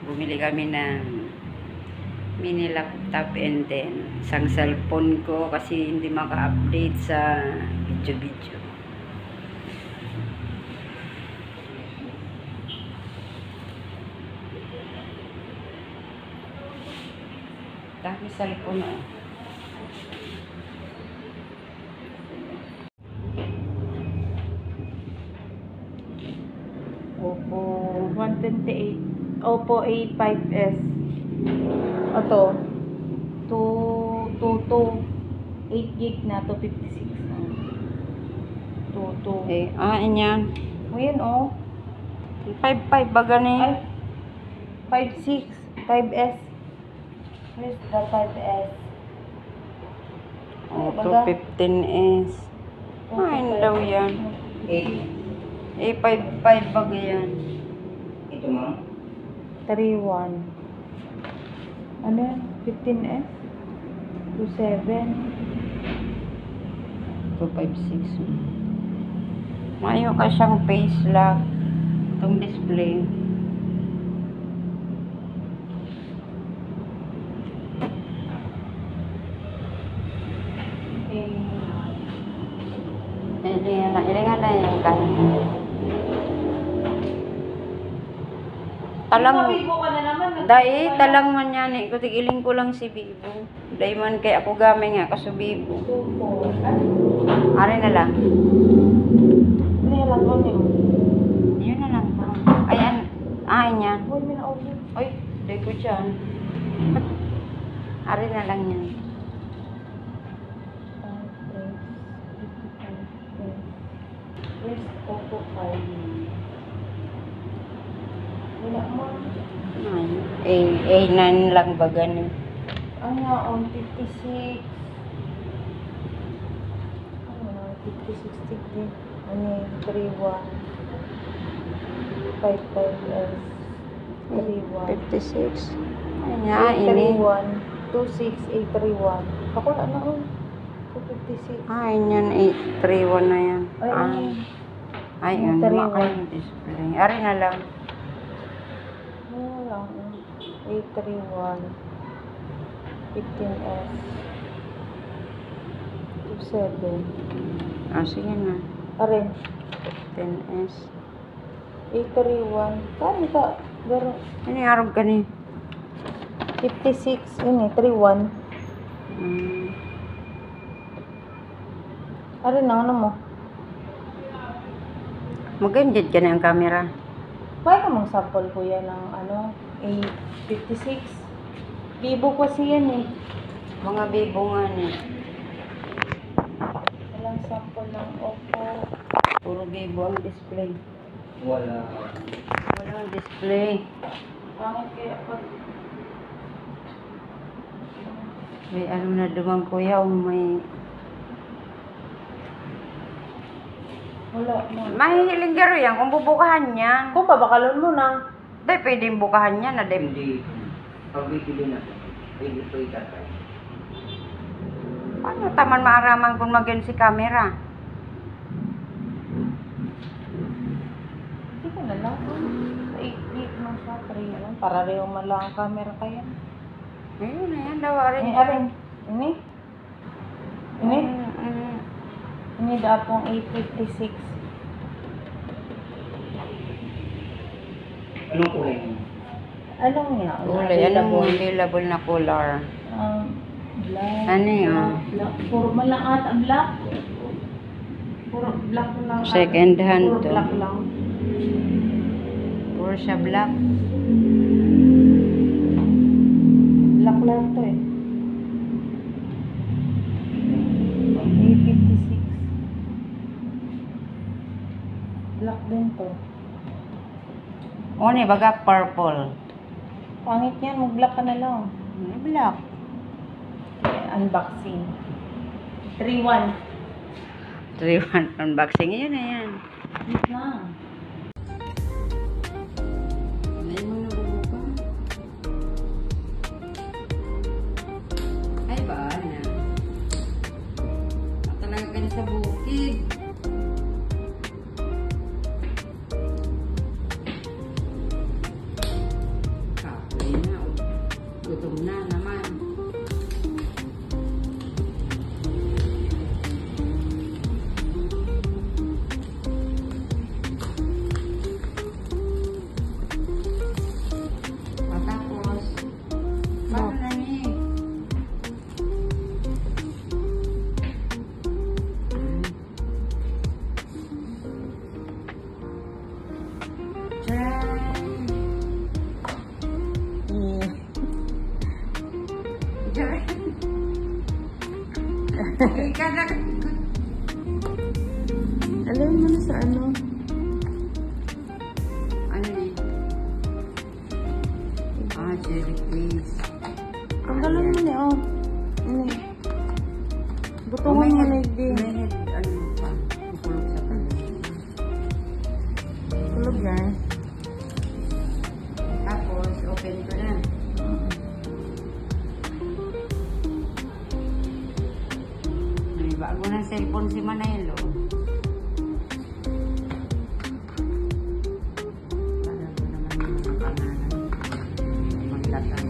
Bumili kami ng mini laptop and then isang cellphone ko kasi hindi maka-update sa video. Dami cellphone oh. Oppo 128. Oppo A5s. Ito. 222. 8 gig na. 256. 22. Inyan. O yan oh. 5.5 ba gani? Ay. 5.6. 5s. Where's the 5s? Oh, Baga? 215S. Ano daw yan? 5.5 ba yan? Ito ma'am. 31. Ano yan? 15s? 27. 256. Mayo ka siyang face lock. Itong display. Ilingan na yung kanya. Talang, talang man yan eh. Kutigiling ko lang si Bibo. Dahil man kay ako gamay nga kaso Bibo. Ari na lang. Yun na lang po. Ayan. Yan. Uy, day ko dyan. Ari na lang yan. Oppo 5. Wala mo. A9 lang ba ganun? Ano nga, on 56. Ano nga, 56 tigdi. Ano yung 31. 55S. 31. 56. Ayan, ini. 31. 26, 831. Ako na ano, 256. Yan, 831 na yan. Ay, Yun, 31. yung display. Ari na lang. Ano lang, 831. 15S. 27. Sige na. Arin. 10S. 831. Kani ka? Pero, Ano yung arog ka ni? 56. Yun eh, 31. Arin na, ano mo? Mag-enjed ka na yung camera. Kaya ka mong sample ko yan ng ano, 856. Vivo kasi yan eh. Mga Bibo nga ni. Walang sample ng Oppo. Puro Bibo ang display. Wala. Walang display. Pangit kaya pag... May ano na dumang kuya o may... Wala na. Mahihiling garo yan kung bubukahan yan. Kung pabakalon mo na. Dahil pwedeng bukahan yan na dahil. Hindi. Pag bibili na, pwede ito itatay. Ano taman maaraman kung mag si camera? Hindi ka na lang. 8 gig mo siya. 3 lang. Para rin man lang ang camera kaya. Ayun na yan daw rin. Arin. Ini? Ini? Mm. Ini dapong 856. Anong kulay mo? Anong niya? Kulay, anong available na color? Black. Ano yun? Black. Puro man lang ata black. Puro black lang. Second hand Puro to. black lang. Puro siya black. Black lang to eh. 856. Black din to. O, ni baga purple. Pangit yan, mag-black ka na lang. Black. Unboxing. 3-1. 3-1 unboxing. Yun na yan. Wait na. Ngayon mo na bubuka. Ay ba na? Talaga ka na sa bukid. gutom na naman. Tapos, paano na niya? Alam mo na sa ano? Ano yun? Cherry please. Tanggalan mo na, oh. Ano? Butungan mo na din. May ano pa? Kulog sa kanila. Kulog yan. Tapos, open ko na. May bago ng cellphone si Manelo. Para ko naman yung pangalan. Maglatang.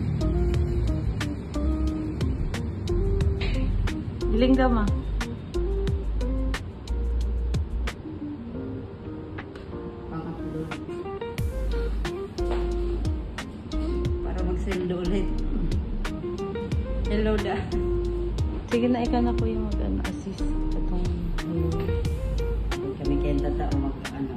Hiling ka, ma. Pang-upload. Para mag-send ulit. Hello da. Sige na, ikaw na po yung mag-assist. Itong Kami kaya tao mag-ano.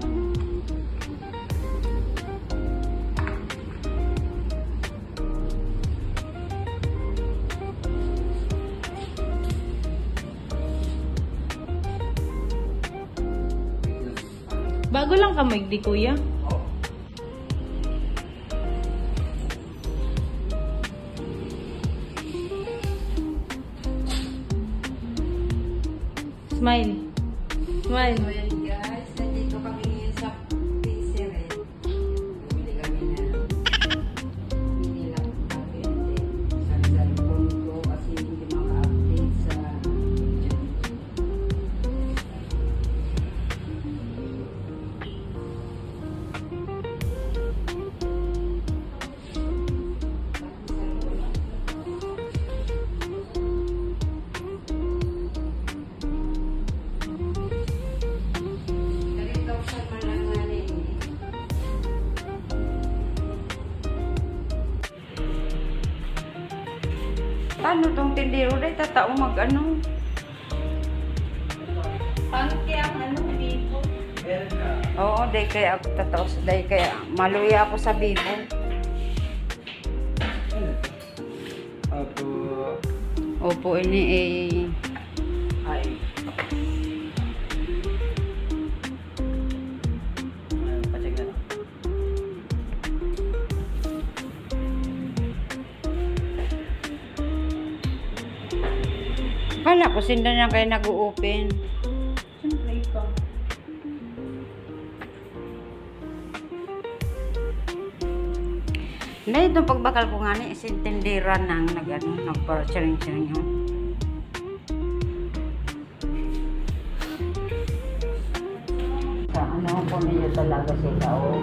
bago lang ka magdi, kuya. Smile. Smile. So yan guys, nandito kami ngayon sa pizzeria. Bumili kami na lang kami sa cellphone ko kasi hindi maka-update sa Paano tong tindero day tatao mag-ano? Pangki ang ano, bibo. Oo, day kaya ako tatao sa day kaya maluya ako sa bibo. Opo. Opo, ini Ay. Pacheck na lang. Kala ko sinda na kayo nag-open. Siyempre ikaw. Hindi, itong pagbakal ko nga ni isintindira nang nagpa-charing-charing yun. Sa ano ko niyo talaga sila, oh.